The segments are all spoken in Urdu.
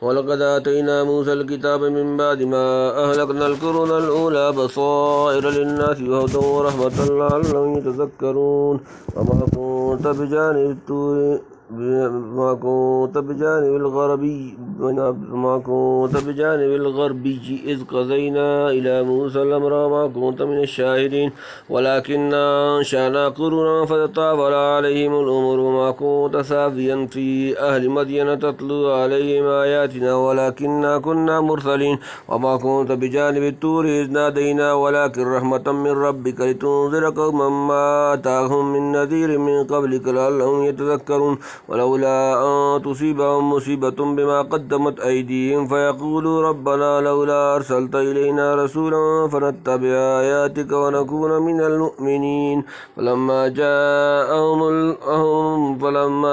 وَلَقَدْ آتَيْنَا مُوسَى الْكِتَابَ مِنْ بَعْدِ مَا أَهْلَكْنَا الْقُرُونَ الْأُولَى بَصَائِرَ لِلنَّاسِ وَهُدًى وَرَحْمَةً لَعَلَّهُمْ يَتَذَكَّرُونَ وَمَا كُنْتَ بِجَانِبِ الطُّورِ وما كنت بجانب الغربي إذ قضينا إلى موسى الأمر وما كنت من الشاهدين ولكننا أنشأنا قرونا فتطاول عليهم الأمر وما كنت ثاويا في أهل مدين تتلو عليهم آياتنا ولكننا كنا مرسلين وما كنت بجانب الطور إذ نادينا ولكن رحمة من ربك لتنذر قوما ما أتاهم من نذير من قبلك لعلهم يتذكرون ولولا أن تصيبهم مصيبة بما قدمت أيديهم فيقولوا ربنا لولا أرسلت إلينا رسولا فنتبع آياتك ونكون من المؤمنين فلما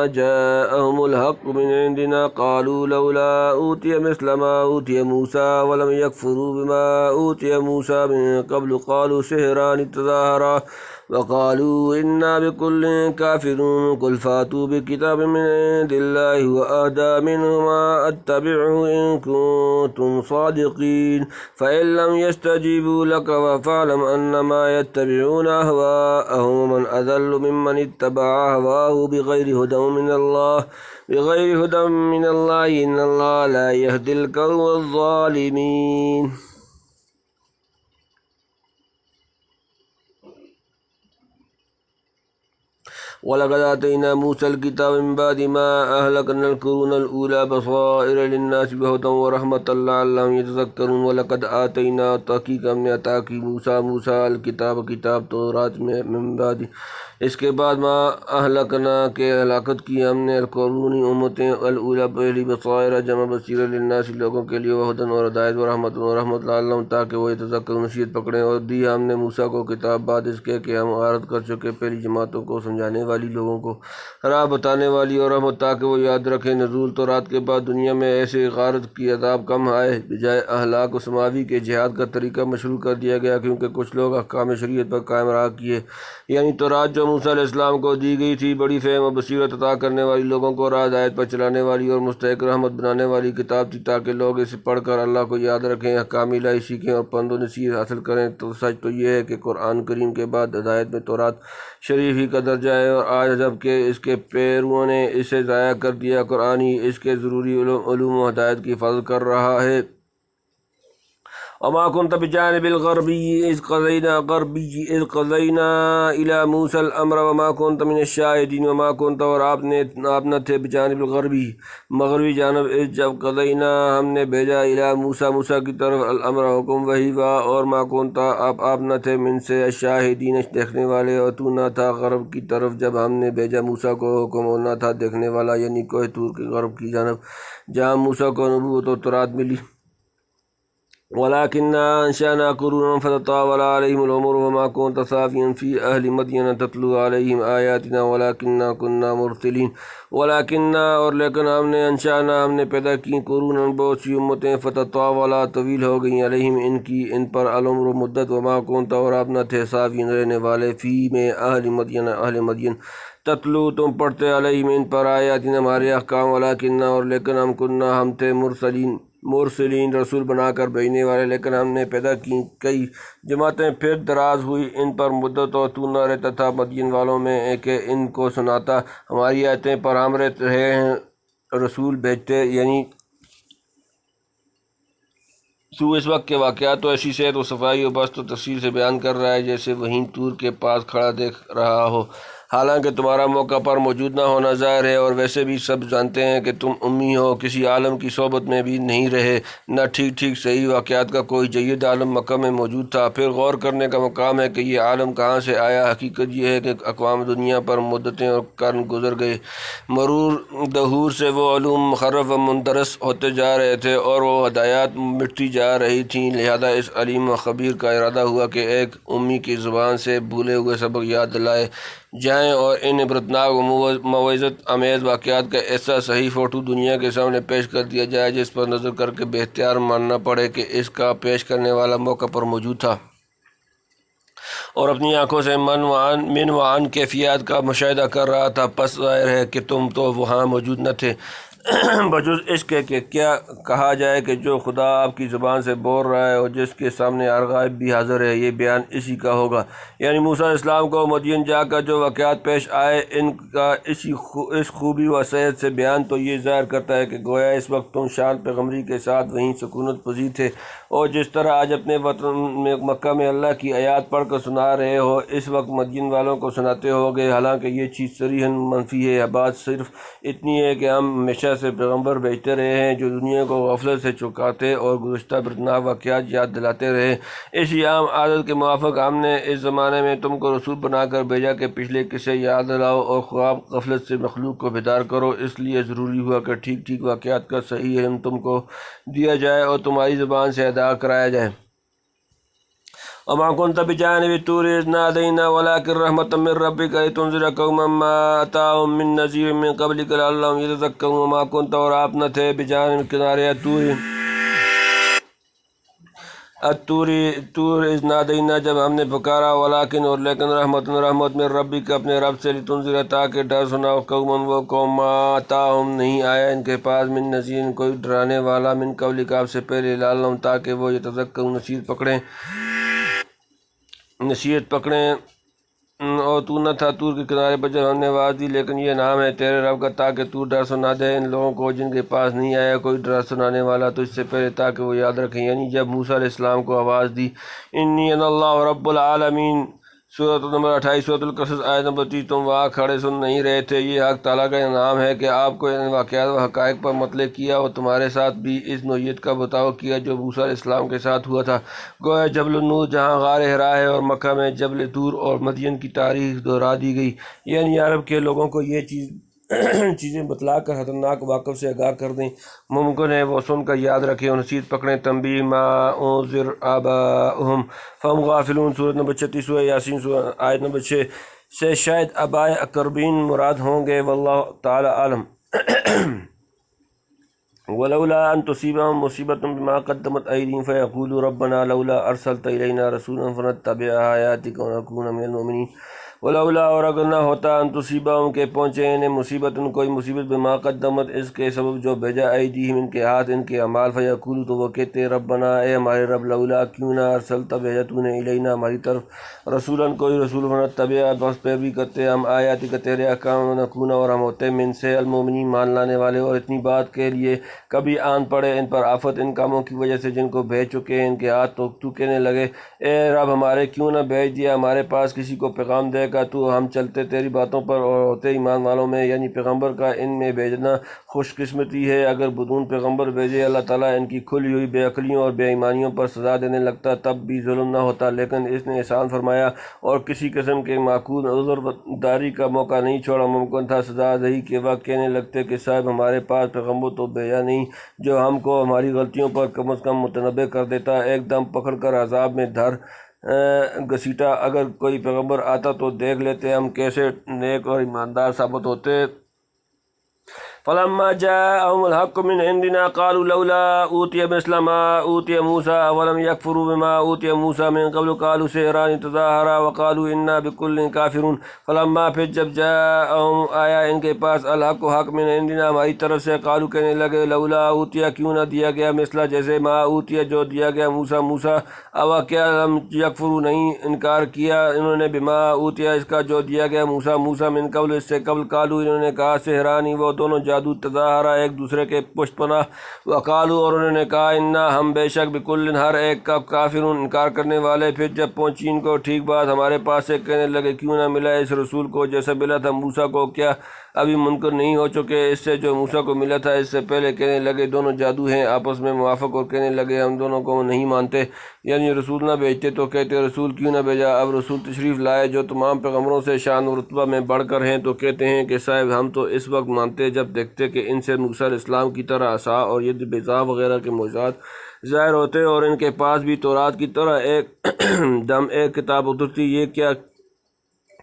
جاءهم الحق من عندنا قالوا لولا أوتي مثل ما أوتي موسى ولم يكفروا بما أوتي موسى من قبل قالوا سحران تظاهرا وقالوا إنا بكل كافرون قل فاتوا بكتاب من عند الله وأهدى منه ما أتبعه إن كنتم صادقين فإن لم يستجيبوا لك فاعلم أنما يتبعون أهواءهم ومن أضل ممن اتبع هواه بغير هدى من الله إن الله لا يهدي القوم الظالمين. وَلَقَدْ آتَيْنَا مُوسَى الْكِتَابَ مِنْ بَعْدِ مَا أَهْلَكْنَا الْقُرُونَ الْأُولَى بَصَائِرَ لِلنَّاسِ وَهُدًى وَرَحْمَةً لَعَلَّهُمْ يَتَذَكَّرُونَ وَلَقَدْ آتَيْنَا تحقیق ہم نے عطا کی موسیٰ الکتاب کتاب تورات میں من بعد اس کے بعد ما اہلکنا کے ہلاکت کی ہم نے القرون امتیں الاولیٰ پہلی بصائر جمع بصیرہ للناس لوگوں کے لیے وہدن اور ہدایت ورحمت لعلہم تاکہ وہ یتذکرون نصیحت پکڑیں اور دی ہم نے موسیٰ کو کتاب بعد اس کے کہ ہم غارت کر چکے پہلی جماعتوں کو سمجھانے والی لوگوں کو راہ بتانے والی اور رحمت تاکہ وہ یاد رکھیں نزول تورات کے بعد دنیا میں ایسے غارت کی عذاب کم آئے بجائے اہلاک و سماوی کے جہاد کا طریقہ مشروع کر دیا گیا کیونکہ کچھ لوگ احکام شریعت پر قائم رہا کیے یعنی تورات جو موسیٰ علیہ السلام کو دی گئی تھی بڑی فہم و بصیرت عطا کرنے والی لوگوں کو راہ ہدایت پر چلانے والی اور مستحق رحمت بنانے والی کتاب تھی تاکہ لوگ اسے پڑھ کر اللہ کو یاد رکھیں احکام الہی سیکھیں اور پند و نصیحت حاصل کریں تو سچ تو یہ ہے کہ قرآن کریم کے بعد ہدایت میں تورات شریف ہی کا درجہ ہے اور آج جب کہ اس کے پیرووں نے اسے ضائع کر دیا قرآن ہی اس کے ضروری علوم و ہدایت کی حفاظت کر رہا ہے. وما كنت بجانب الغربي إذ قضينا إلى موسى الأمر وما كنت من الشاهدين وما كنت اور آپ نہ تھے بجانب الغربی مغربی جانب جب قضینا ہم نے بھیجا إلى موسیٰ کی طرف الامر حکم وہی وا اور ما كنت آپ نہ تھے من سے الشاہدین دیکھنے والے اور تو نہ تھا غرب کی طرف جب ہم نے بھیجا موسیٰ کو حکم اور نہ تھا دیکھنے والا یعنی کوہ طور کے غرب کی جانب جہاں موسیٰ کو نبوت و تورات ملی. ولكننا أنشأنا قرونا فتطاول عليهم العمر وما كنت ثاويا في أهل مدين تتلو عليهم آياتنا ولكننا كنا مرسلين. اور لیکن ہم نے پیدا کی قرون بہت سی امتیں فتطاولا طویل ہو گئیں علیہم ان پر العمر و مدت وما كنت اور آپ نہ تھے ثاوین رہنے والے فی میں اہل مدین تتلو تم پڑھتے علیہم ان پر آیاتنا ہمارے احکام ولكننا اور لیکن ہم تھے مرسلین رسول بنا کر بھیجنے والے لیکن ہم نے پیدا کی کئی جماعتیں پھر دراز ہوئی ان پر مدت اور تو نہ رہتا تھا مدین والوں میں کہ ان کو سناتا ہماری آیتیں پر ہم رہے ہیں رسول بھیجتے یعنی تو اس وقت کے واقعات تو ایسی صحت و صفائی و بست و تفصیل سے بیان کر رہا ہے جیسے وہیں طور کے پاس کھڑا دیکھ رہا ہو حالانکہ تمہارا موقع پر موجود نہ ہونا ظاہر ہے اور ویسے بھی سب جانتے ہیں کہ تم امی ہو کسی عالم کی صحبت میں بھی نہیں رہے نہ ٹھیک صحیح واقعات کا کوئی جید عالم مکہ میں موجود تھا. پھر غور کرنے کا مقام ہے کہ یہ عالم کہاں سے آیا. حقیقت یہ ہے کہ اقوام دنیا پر مدتیں اور قرن گزر گئے مرور دہور سے وہ علوم مخرف و مندرس ہوتے جا رہے تھے اور وہ ہدایات مٹتی جا رہی تھیں لہذا اس علیم و خبیر کا ارادہ ہوا کہ ایک امی کی زبان سے بھولے ہوئے سبق یاد دلائے جائیں اور ان عبرتناک و موعظت امیز واقعات کا ایسا صحیح فوٹو دنیا کے سامنے پیش کر دیا جائے جس پر نظر کر کے بے اختیار ماننا پڑے کہ اس کا پیش کرنے والا موقع پر موجود تھا اور اپنی آنکھوں سے من وعن کیفیات کا مشاہدہ کر رہا تھا. پس ظاہر ہے کہ تم تو وہاں موجود نہ تھے بجز اس کے کیا کہا جائے کہ جو خدا آپ کی زبان سے بول رہا ہے اور جس کے سامنے ہر غائب بھی حاضر ہے، یہ بیان اسی کا ہوگا۔ یعنی موسیٰ علیہ السلام کو مدین جا کر جو واقعات پیش آئے ان کا اس خوبی و صحت سے بیان تو یہ ظاہر کرتا ہے کہ گویا اس وقت تم شان پیغمبری کے ساتھ وہیں سکونت پذیر تھے، اور جس طرح آج اپنے وطن میں مکہ میں اللہ کی آیات پڑھ کر سنا رہے ہو، اس وقت مدین والوں کو سناتے ہوگے۔ حالانکہ یہ چیز صریحاً منفی ہے۔ بات صرف اتنی ہے کہ ہم ہمیشہ سے پیغمبر بھیجتے رہے ہیں جو دنیا کو غفلت سے چکاتے اور گزشتہ برتناک واقعات یاد دلاتے رہے۔ اسی عام عادت کے موافق ہم نے اس زمانے میں تم کو رسول بنا کر بھیجا کہ پچھلے قصے یاد دلاؤ اور خواب غفلت سے مخلوق کو بیدار کرو۔ اس لیے ضروری ہوا کہ ٹھیک ٹھیک واقعات کا صحیح علم تم کو دیا جائے اور تمہاری زبان سے ادا کرایا جائے۔ وما كنت بجانب الطور إذ نادينا ولكن رحمة من ربك لتنذر قوما ما أتاهم من نذير من قبلك لعلهم يتذكرون۔ وما كنت، اور آپ نہ تھے، بجانب کنارے الطور اذ نادینا، جب ہم نے پکارا، ولیکن، اور لیکن، رحمت میں ربی کا، اپنے رب سے، لتنذر، تاکہ ڈر سناؤ، قوماً، وہ قوم، ما آتاہم، نہیں آیا ان کے پاس، من نذیر، کوئی ڈرانے والا، من قبلک، آپ سے پہلے، لعلہم، تاکہ وہ یتذکرون، نصیحت پکڑیں۔ اور تو نہ تھا طور کے کنارے پر جب ہم نے آواز دی، لیکن یہ نام ہے تیرے رب کا، تاکہ تو ڈر سنا دے ان لوگوں کو جن کے پاس نہیں آیا کوئی ڈر سنانے والا تو اس سے پہلے، تاکہ وہ یاد رکھیں۔ یعنی جب موسیٰ علیہ السلام کو آواز دی، انی انا اللہ رب العالمین، سورۃ نمبر 28 سورۃ القصص آیت نمبر 30، تم وہاں کھڑے سن نہیں رہے تھے۔ یہ حق تعالیٰ کا انعام ہے کہ آپ کو ان واقعات و حقائق پر مطلع کیا اور تمہارے ساتھ بھی اس نوعیت کا بتاؤ کیا جو موسیٰ علیہ السلام کے ساتھ ہوا تھا۔ گویا جبل النور جہاں غار حرا ہے اور مکہ میں جبل طور اور مدین کی تاریخ دہرا دی گئی۔ یعنی عرب کے لوگوں کو یہ چیزیں بتلا کر خطرناک واقعہ سے آگاہ کر دیں، ممکن ہے وہ سن کر یاد رکھیں اور نصیحت پکڑیں۔ تنبیہ ما انذر آباؤہم فہم غافلون، سورۃ نمبر 36 سورہ یاسین آیت نمبر 6 سے شاید آبائے اقربین مراد ہوں گے، واللہ تعالی عالم۔ ولولا ان تصیبہم مصیبۃ بما قدمت ایدیہم فیقولوا ربنا لولا ارسلت الینا رسولا فنتبع آیاتک ونکون من المؤمنین۔ ولولا، اور اگر نہ ہوتا، ان تصیبہم کے پہنچے انہیں مصیبت، کوئی مصیبت، بما قدمت، اس کے سبب جو بھیجا، ایدیہم ان کے ہاتھ، ان کے اعمال، فیقولوا، تو وہ کہتے، ربنا، اے ہمارے رب، لولا، کیوں نہ، ارسلت، بھیجا تو نے، الینا، ہماری طرف، رسولا، کوئی رسول، فنتبع، بس پیروی کرتے ہم، آیاتک، تیرے احکام، ونکون، اور ہم ہوتے، من سے، المؤمنین، مان لانے والے۔ اور اتنی بات کے لیے کبھی آن پڑے ان پر آفت ان کاموں کی وجہ سے جن کو بھیج چکے ہیں ان کے ہاتھ، تو کہنے لگے، اے رب ہمارے، کیوں نہ بھیج دیا ہمارے پاس کسی کو پیغام دے گا تو ہم چلتے تیری باتوں پر اور ہوتے ایمان والوں میں۔ یعنی پیغمبر کا ان میں بھیجنا خوش قسمتی ہے۔ اگر بدون پیغمبر بھیجے اللہ تعالیٰ ان کی کھلی ہوئی بے عقلیوں اور بے ایمانیوں پر سزا دینے لگتا تب بھی ظلم نہ ہوتا، لیکن اس نے احسان فرمایا اور کسی قسم کے معقول عذر داری کا موقع نہیں چھوڑا۔ ممکن تھا سزا دہی کے وقت کہنے لگتے کہ صاحب ہمارے پاس پیغمبر تو بھیجا نہیں جو ہم کو ہماری غلطیوں پر کم از کم متنبہ کر دیتا، ایک دم پکڑ کر عذاب میں دھر گھسیٹا۔ اگر کوئی پیغمبر آتا تو دیکھ لیتے ہم کیسے نیک اور ایماندار ثابت ہوتے۔ فلما جاءهم الحق من عندنا قالوا لولا اوتي مثل ما اوتي موسى اولم يكفروا بما اوتي موسى من قبل قالوا سحران تظاهرا وقالوا انا بكل كافرون۔ فلما، پھر جب جاءهم، آیا ان کے پاس، الحق، حق، من عندنا، ہماری طرف سے، قالوا، کہنے لگے، لولا اوتیا، کیوں نہ دیا گیا، مثلا، جیسے، ما اوتیا، جو دیا گیا، موسیٰ، اوا، کیا لم یکفروا، نہیں انکار کیا انہوں نے، بما اوتیا، اس کا جو دیا گیا، موسیٰ، من قبل، اس سے قبل، قالوا، انہوں نے کہا، سحرانی، وہ دونوں جادو، تظاہرا، ایک دوسرے کے پشت پناہ، وقالوا، اور انہوں نے کہا، انا، ہم، بے شک، بکل، ہر ایک کا، کافرون، انکار کرنے والے۔ پھر جب پہنچی ان کو ٹھیک بات ہمارے پاس سے، کہنے لگے، کیوں نہ ملا اس رسول کو جیسا ملا تھا موسیٰ کو، کیا ابھی منکر نہیں ہو چکے اس سے جو موسیٰ کو ملا تھا اس سے پہلے؟ کہنے لگے دونوں جادو ہیں آپس میں موافق، اور کہنے لگے ہم دونوں کو نہیں مانتے۔ یعنی رسول نہ بھیجتے تو کہتے رسول کیوں نہ بھیجا، اب رسول تشریف لائے جو تمام پیغمبروں سے شان و رتبہ میں بڑھ کر ہیں تو کہتے ہیں کہ صاحب ہم تو اس وقت مانتے جب دیکھتے کہ ان سے موسیٰ علیہ السلام کی طرح عصا اور ید بیضا وغیرہ کے معجزات ظاہر ہوتے اور ان کے پاس بھی تورات کی طرح ایک دم ایک کتاب اترتی۔ یہ کیا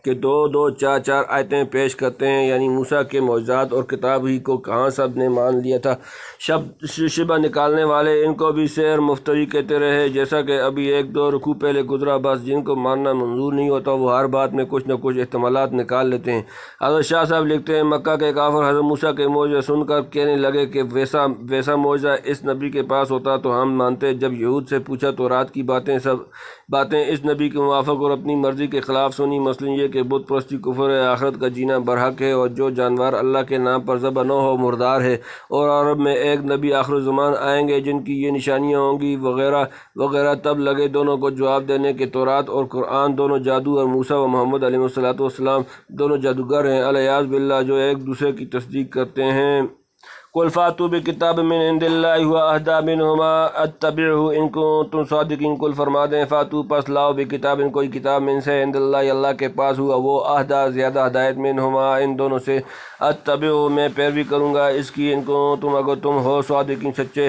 کہ دو دو چار چار آیتیں پیش کرتے ہیں، یعنی موسیٰ کے معجزات اور کتاب ہی کو کہاں سب نے مان لیا تھا۔ شبہ نکالنے والے ان کو بھی سحر مفتری کہتے رہے، جیسا کہ ابھی ایک دو رکوع پہلے گزرا۔ بس جن کو ماننا منظور نہیں ہوتا وہ ہر بات میں کچھ نہ کچھ احتمالات نکال لیتے ہیں۔ حضرت شاہ صاحب لکھتے ہیں، مکہ کے کافر حضرت موسیٰ کے معجزے سن کر کہنے لگے کہ ویسا معجزہ اس نبی کے پاس ہوتا تو ہم مانتے۔ جب یہود سے پوچھا تو رات کی باتیں اس نبی کے موافق اور اپنی مرضی کے خلاف سنی، مثلا یہ کہ بت پرستی کفر ہے، آخرت کا جینا برحق ہے، اور جو جانور اللہ کے نام پر ذبح نہ ہو مردار ہے، اور عرب میں ایک نبی آخر الزمان آئیں گے جن کی یہ نشانیاں ہوں گی وغیرہ وغیرہ۔ تب لگے دونوں کو جواب دینے کہ تورات اور قرآن دونوں جادو، اور موسیٰ و محمد علیہ السلام دونوں جادوگر ہیں الیاذ باللہ، جو ایک دوسرے کی تصدیق کرتے ہیں۔ قل فاتوا بکتاب من عند اللہ هو اہدی منہما اتبعہ ان کنتم صادقین۔ قل فرما دیں، فاتو پس لاؤ بکتاب کوئی کتاب من سے عند اللہ کے پاس، ہوا وہ اہدی زیادہ ہدایت منہما ان دونوں سے، اتبعہ میں پیروی کروں گا اس کی، ان کنتم اگر تم ہو صادقین سچے۔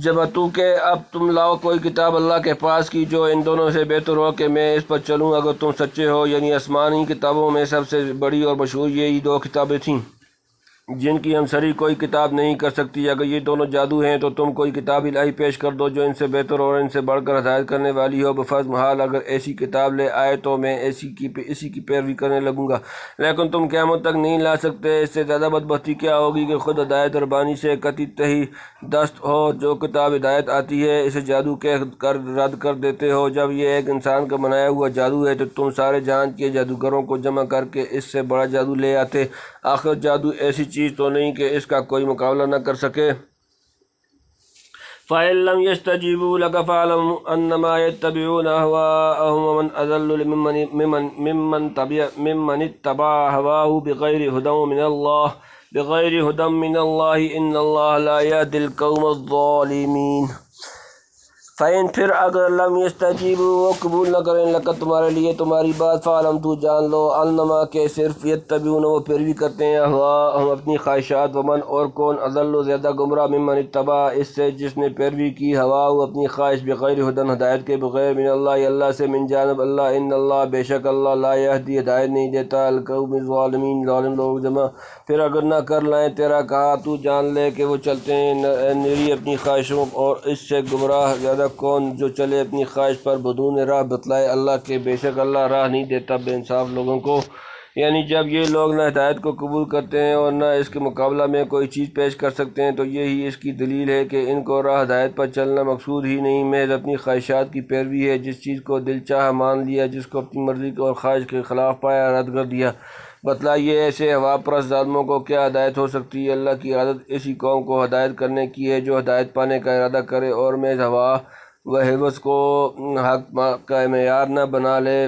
جب تو کہ اب تم لاؤ کوئی کتاب اللہ کے پاس کی جو ان دونوں سے بہتر ہو کہ میں اس پر چلوں اگر تم سچے ہو، یعنی آسمانی کتابوں میں سب سے بڑی اور مشہور یہی دو کتابیں تھیں جن کی ہمسری کوئی کتاب نہیں کر سکتی۔ اگر یہ دونوں جادو ہیں تو تم کوئی کتاب الہی پیش کر دو جو ان سے بہتر اور ان سے بڑھ کر ہدایت کرنے والی ہو۔ بفرض محال اگر ایسی کتاب لے آئے تو میں اسی کی پیروی کرنے لگوں گا، لیکن تم قیامت تک نہیں لا سکتے۔ اس سے زیادہ بدبختی کیا ہوگی کہ خود ہدایت ربانی سے قطعی تہی دست ہو۔ جو کتاب ہدایت آتی ہے اسے جادو کہہ کر رد کر دیتے ہو۔ جب یہ ایک انسان کا بنایا ہوا جادو ہے تو تم سارے جہان کے جادوگروں کو جمع کر کے اس سے بڑا جادو لے آتے۔ آخر جادو ایسی چیز تو نہیں کہ اس کا کوئی مقابلہ نہ کر سکے۔ فَإِن لَّمْ يَسْتَجِيبُوا لَكَ فَاعْلَمْ أَنَّمَا يَتَّبِعُونَ أَهْوَاءَهُمْ وَمَنْ أَضَلُّ مِمَّنِ اتَّبَعَ هَوَاهُ بِغَيْرِ هُدًى مِّنَ اللَّهِ إِنَّ اللَّهَ لَا يَهْدِي الْقَوْمَ الظَّالِمِينَ۔ فَإِن پھر اگر لم يستجیبوا وہ قبول نہ کریں لقد تمہارے لیے تمہاری بات، فعلم تو جان لو، انما کہ صرف یتبعون وہ پیروی کرتے ہیں، ہم اپنی خواہشات، ومن اور کون، اضل زیادہ گمراہ، ممن اتبع اس سے جس نے پیروی کی، ہوا اپنی خواہش، بغیر ہدن ہدایت کے بغیر، من اللہ اللہ سے، من جانب اللہ، ان اللہ بے شک اللہ، لا یہدی ہدایت نہیں دیتا، القوم الظالمین ظالم لوگ جمع۔ پھر اگر نہ کر لائیں تیرا کہا تو جان لے کہ وہ چلتے ہیں نری اپنی خواہشوں، اور اس سے گمراہ زیادہ کون جو چلے اپنی خواہش پر بدون راہ بتلائے اللہ کے، بے شک اللہ راہ نہیں دیتا بے انصاف لوگوں کو۔ یعنی جب یہ لوگ نہ ہدایت کو قبول کرتے ہیں اور نہ اس کے مقابلہ میں کوئی چیز پیش کر سکتے ہیں تو یہی اس کی دلیل ہے کہ ان کو راہ ہدایت پر چلنا مقصود ہی نہیں، محض اپنی خواہشات کی پیروی ہے۔ جس چیز کو دل چاہا مان لیا، جس کو اپنی مرضی اور خواہش کے خلاف پایا رد کر دیا۔ بتلائیے ایسے ہوا پرست ظالموں کو کیا ہدایت ہو سکتی ہے؟ اللہ کی عادت ایسی قوم کو ہدایت کرنے کی ہے جو ہدایت پانے کا ارادہ کرے اور محض ہوا و ہوس کو حق کا معیار نہ بنا لے۔